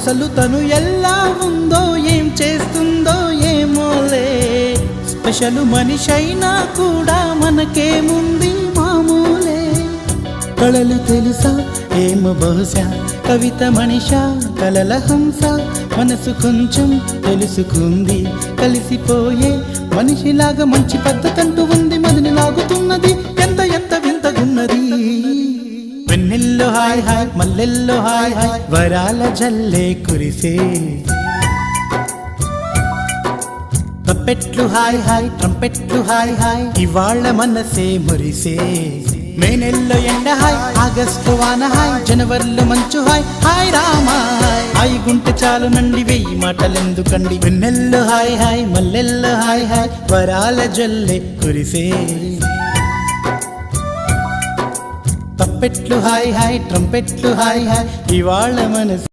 అసలు తను ఎలా ఉందో ఏం చేస్తుందో ఏమోలే, స్పెషల్ మనిషైనా కూడా మనకేముంది మామూలే. కళలు తెలుసా ఏమో బహుశా, కవిత మనిషా కలల హంస, మనసు కొంచెం తెలుసుకుంది కలిసిపోయే మనిషిలాగా, మంచి పద్ధతంటూ ఉంది మదిని లాగుతున్నది, ఎంత ఎంత వింతగున్నది. వెన్నెల్లో హాయ్ హాయ్ మల్లెల్లో హాయ్ హాయ్, వరాల జల్లే కురిసే. తప్పెట్లు హాయ్ హాయ్ ట్రంపెట్లు హాయ్ హాయ్, ఇవాళ్ళ మనసే మురిసే. మే నెలలో ఎండ హాయ్, ఆగస్టు వాన హాయ్, జనవరిలో మంచు హాయ్, హాయ్ రామా హాయ్ గుంటె చాలు నండి వెయ్యి మాటలెందుకండి. వెన్నెల్లో హాయ్ హాయ్ మల్లెల్లో హాయ్ హాయ్, వరాల జల్లే కురిసే. తప్పెట్లు హాయ్ హాయ్ ట్రంపెట్లు హాయ్ హాయ్, ఇవాళ్ళ మనసు